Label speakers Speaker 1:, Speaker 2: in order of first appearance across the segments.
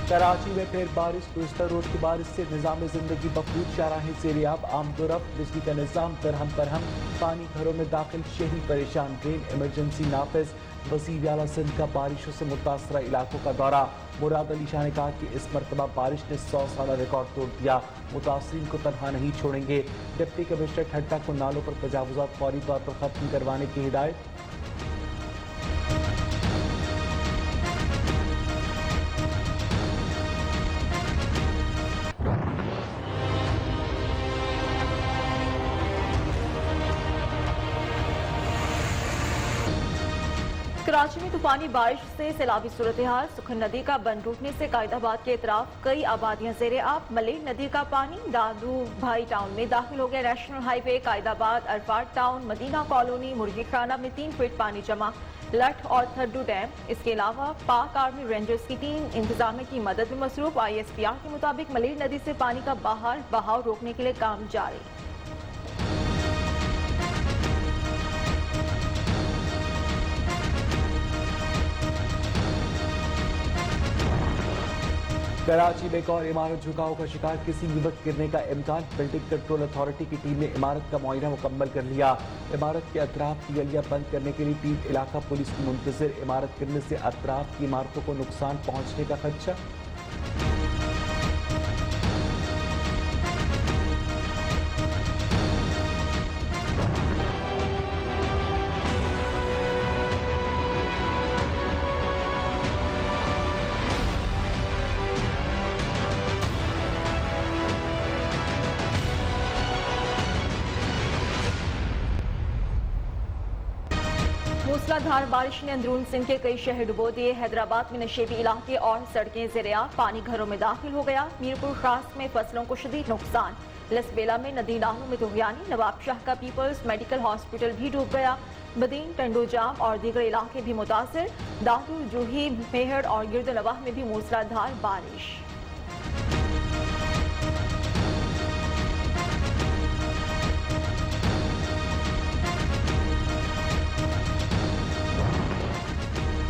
Speaker 1: कराची में फिर बारिश। गुज़िश्ता रोज की बारिश से निज़ाम जिंदगी बखूब शाहराहें सेरियाब, आमदोरफ्त, बिजली का निज़ाम तरहम, पानी घरों में दाखिल, शहरी परेशान, ट्रेन इमरजेंसी नाफिज। वज़ीर आला सिंध का बारिशों से मुतासरा इलाकों का दौरा। मुराद अली शाह ने कहा कि इस मरतबा बारिश ने 100 साल रिकॉर्ड तोड़ दिया, मुतासरीन को तनहा नहीं छोड़ेंगे। डिप्टी कमिश्नर ठट्टा को नालों पर तजावुज़ात फौरी तौर पर खत्म करवाने की हिदायत।
Speaker 2: कराची में तूफानी बारिश से सैलाबी सूरत हाल। सुखन नदी का बंद टूटने से कायदाबाद के इतराफ कई आबादियां ज़ेरे आब। मलेर नदी का पानी दादू भाई टाउन में दाखिल हो गया। National highway Qaidabad Arafat town, Madina colony, मुर्गी खाना में 3 फीट पानी जमा। लठ और थड्डू डैम। इसके अलावा पाक आर्मी रेंजर्स की टीम इंतजामिया की मदद में मसरूफ। ISPR के मुताबिक मलेर नदी से पानी का बहाव रोकने के लिए काम जारी।
Speaker 1: कराची में एक और इमारत झुकाव का शिकार, किसी भी वक्त गिरने का इम्कान। बिल्डिंग कंट्रोल अथॉरिटी की टीम ने इमारत का मुआयना मुकम्मल कर लिया। इमारत के अतराफ की गलियां बंद करने के लिए टीम इलाका पुलिस की मुंतजिर। इमारत गिरने से अतराफ की इमारतों को नुकसान पहुंचने का खदशा।
Speaker 2: मूसलाधार बारिश ने अंदरून सिंध के कई शहर डुबो दिए। हैदराबाद में नशेबी इलाके और सड़कें ज़ेरे-आब, पानी घरों में दाखिल हो गया। मीरपुर खास में फसलों को शदीद नुकसान। लसबेला में नदी नालों में तुग़यानी। नवाब शाह का पीपल्स मेडिकल हॉस्पिटल भी डूब गया। बदीन, टंडो जाम और दीगर इलाके भी मुतासिर। दादू, जूही, मेहर और गिरदनवाह में भी मूसलाधार बारिश।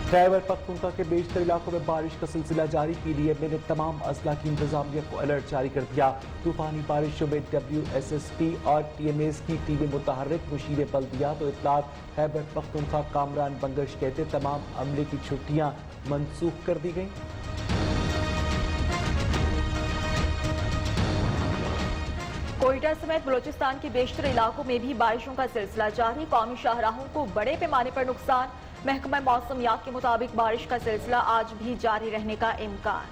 Speaker 1: खैबर पख्तूनख्वा के बेशतर इलाकों में बारिश का सिलसिला जारी। PDMA ने तमाम अजला की इंतजामिया को अलर्ट जारी कर दिया। तूफानी बारिशों में WSSP और TMAs की टीमें मुतहर्रिक। मुशीर बल्दियात तो इत्तलात खैबर पख्तूनख्वा कामरान बंगश कहते तमाम अमले की छुट्टियां मनसूख कर दी गई।
Speaker 2: कोयटा समेत बलोचिस्तान के बेशतर इलाकों में भी बारिशों का सिलसिला जारी। कौमी शाहराहों को बड़े पैमाने पर नुकसान। महकमा मौसमियात के मुताबिक बारिश का सिलसिला आज भी जारी रहने का इम्कान।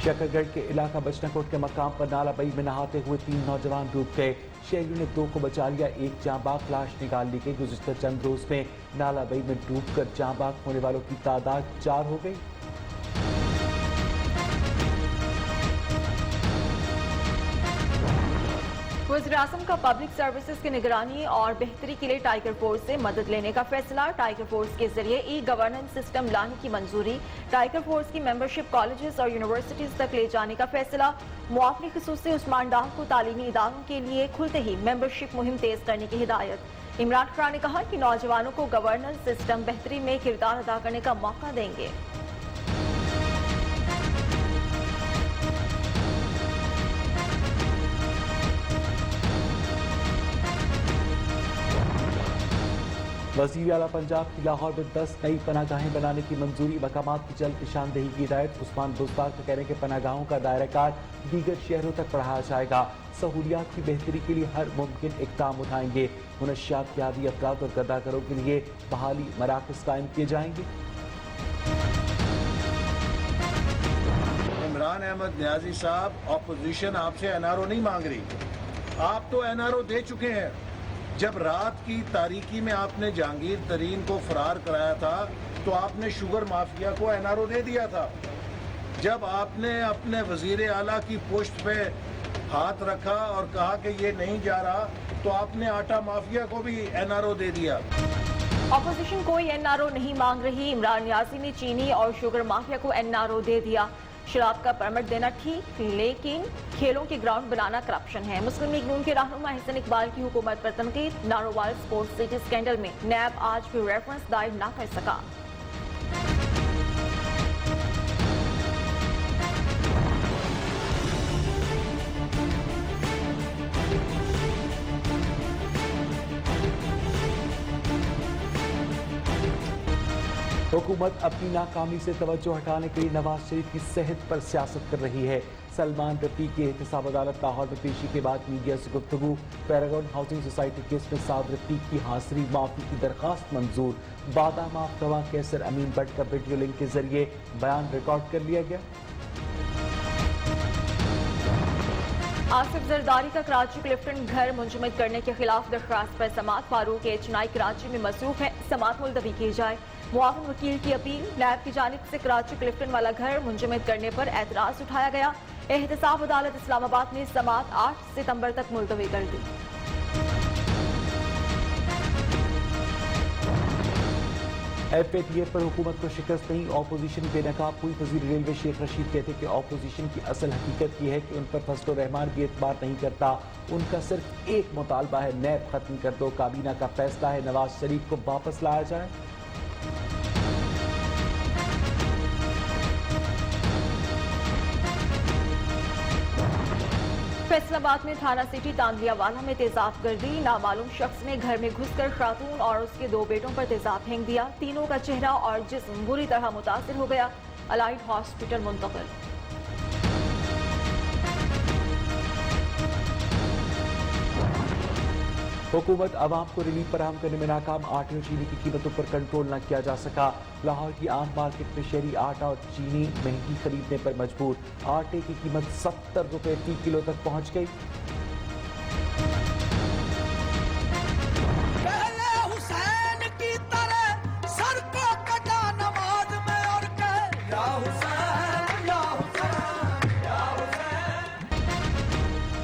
Speaker 1: शकरगढ़ के इलाका बचनाकोट के मकाम पर नाला बई में नहाते हुए 3 नौजवान डूब गए। शहरियों ने 2 को बचा लिया, एक जांबाग लाश निकाल ली गई। गुज़िश्ता चंद रोज में नाला बई में डूबकर जांबाग होने वालों की तादाद 4 हो गई।
Speaker 2: वज़ीर-ए-आज़म का पब्लिक सर्विसेज की निगरानी और बेहतरी के लिए टाइगर फोर्स से मदद लेने का फैसला। टाइगर फोर्स के जरिए ई-गवर्नेंस सिस्टम लाने की मंजूरी। टाइगर फोर्स की मेंबरशिप कॉलेजेस और यूनिवर्सिटीज तक ले जाने का फैसला। मुआवनी ख़ुसूसी उस्मान डार को तालीमी इदारों के लिए खुलते ही मेंबरशिप मुहिम तेज करने की हिदायत। इमरान खान ने कहा कि नौजवानों को गवर्नेंस सिस्टम बेहतरी में किरदार अदा करने का मौका देंगे।
Speaker 1: वज़ीर आला पंजाब की लाहौर में 10 नई पनागाहें बनाने की मंजूरी। मकामात की जल्द निशानदेही की हिदायत। उस्मान बुज़दार का कहने के पनागाहों का दायरा दीगर शहरों तक बढ़ाया जाएगा। सहूलियात की बेहतरी के लिए हर मुमकिन इक़दाम उठाएंगे। मुनशियात यादी अफराद और गद्दाकरों के लिए बहाली मराकज़ कायम किए जाएंगे।
Speaker 3: इमरान अहमद न्याजी साहब, ऑपोजिशन आपसे NRO नहीं मांग रही, आप तो NRO दे चुके हैं। जब रात की तारीकी में आपने जहांगीर तरीन को फरार कराया था तो आपने शुगर माफिया को NRO दे दिया था। जब आपने अपने वजीर आला की पोस्ट पे हाथ रखा और कहा कि ये नहीं जा रहा तो आपने आटा माफिया को भी NRO दे दिया।
Speaker 2: ऑपोजिशन कोई NRO नहीं मांग रही। इमरान न्याजी ने चीनी और शुगर माफिया को NRO दे दिया। शराब का परमिट देना ठीक, लेकिन खेलों के ग्राउंड बनाना करप्शन है। मुस्लिम लीग नून के रहनुमा हसन इकबाल की हुकूमत पर तनकीद। नारोवाल स्पोर्ट्स सिटी स्कैंडल में नैब आज भी रेफरेंस दायर न कर सका।
Speaker 1: हुकूमत अपनी नाकामी से तवज्जो हटाने के लिए नवाज शरीफ की सेहत पर सियासत कर रही है। सलमान रफी की एहतसाब अदालत लाहौर में पेशी के बाद मीडिया से गुफ्तगू। पैरागॉन हाउसिंग सोसाइटी केस में साद रफी की हाजिरी माफी की दरखास्त मंजूर। वादा माफ गवाह कैसर अमीन भट्ट का वीडियो लिंक के जरिए बयान रिकॉर्ड कर लिया गया।
Speaker 2: आसिफ जरदारी का कराची क्लिफ्टन घर मुंजमद करने के खिलाफ दरख्वास्त पर समात। फारूक एच नाइक कराची में मसरूफ है, समात मुलतवी की जाए। मुआविन वकील की अपील। नैब की जानिब से कराची क्लिफ्टन वाला घर मुंजमद करने पर एतराज उठाया गया। एहतसाब अदालत इस्लामाबाद ने समात 8 सितंबर तक मुलतवी कर दी।
Speaker 1: FATF पर हुकूमत को शिकस्त नहीं, ऑपोजिशन बेनकाब हुई। वजीर रेलवे शेख रशीद कहते कि ऑपोजिशन की असल हकीकत यह है कि उन पर फजल रहमान भी एतबार नहीं करता। उनका सिर्फ एक मुतालबा है, नैब खत्म कर दो। काबीना का फैसला है नवाज शरीफ को वापस लाया जाए।
Speaker 2: फैसलाबाद में थाना सिटी तांदलियावाला में तेजाब गर्दी। नामालूम शख्स ने घर में घुसकर खातून और उसके 2 बेटों पर तेजाब फेंक दिया। तीनों का चेहरा और जिस्म बुरी तरह मुतासिर हो गया। अलाइड हॉस्पिटल मुंतकिल।
Speaker 1: हुकूमत आवाम को रिलीफ फराहम करने में नाकाम। आटे और चीनी की कीमतों पर कंट्रोल न किया जा सका। लाहौर की आम मार्केट में शहरी आटा और चीनी महंगी खरीदने पर मजबूर। आटे की कीमत 70 रुपए फी किलो तक पहुंच गई।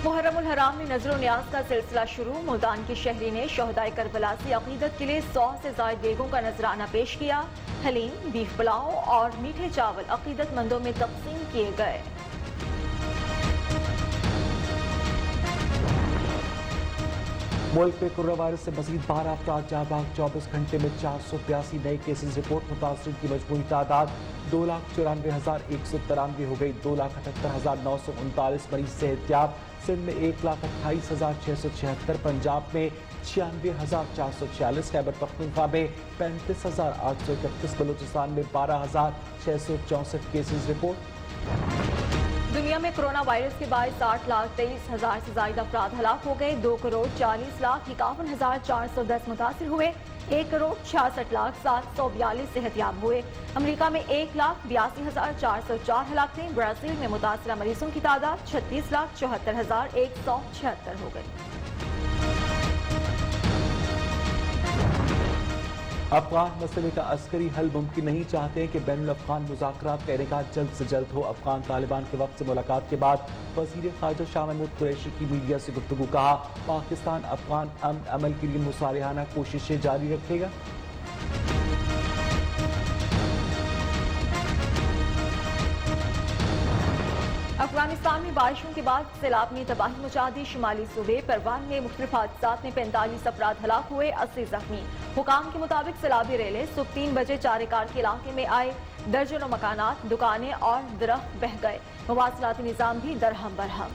Speaker 2: मुहर्रमुल हराम में नजर न्याज का सिलसिला शुरू। मुल्तान की शहरी ने शोहदाए करबला से अकीदत के लिए 100 से ज्यादा देगों का नजराना पेश किया। हलीम, बीफ पुलाव और मीठे चावल अकीदतमंदों में तकसीम किए गए।
Speaker 1: मुल्क में कोरोना वायरस से मजीद 12 अफराद जाँ भाग। 24 घंटे में 482 नए केसेज रिपोर्ट। मुतासरीन की मजमूई तादाद 2,94,193 हो गई। 2,78,939 मरीज सेहतियाब। सिंध में 1,28,676, पंजाब में 96,446, खैबर पख्तूनख्वा में 35,831, बलूचिस्तान में 12,664 केसेज रिपोर्ट।
Speaker 2: दुनिया में कोरोना वायरस के बाद 60,23,000 से ज्यादा अफराद हलाक हो गए। 2,40,51,410 मुतासिर हुए। 1,66,742 सेहतियाब हुए। अमेरिका में 1,82,404 हलाक थे। ब्राजील में मुतासरा मरीजों की तादाद 36,74,176 हो गई।
Speaker 1: अफगान मसले का अस्करी हल मुमकिन नहीं, चाहते हैं कि बैनुल अफ़गान मुज़ाकरात का इनेकाद जल्द से जल्द हो। अफगान तालिबान के वक्त से मुलाकात के बाद वज़ीर ख़ारिजा शाह महमूद कुरैशी की मीडिया से गुफ्तगू। कहा पाकिस्तान अफगान अमन अमल के लिए मुसालिहाना कोशिशें जारी रखेगा।
Speaker 2: अफगानिस्तान में बारिशों के बाद सैलाब ने तबाही मचा दी। शुमाली सूबे परवान में मुख्तलिफ हादसात में 45 अफराद हलाक हुए, 80 जख्मी। हुकाम के मुताबिक सैलाबी रेले सुबह 3 बजे चारेकार के इलाके में आए। दर्जनों मकानात, दुकानें और दरख्त बह गए। मवासलाती निजाम भी दरहम बरहम।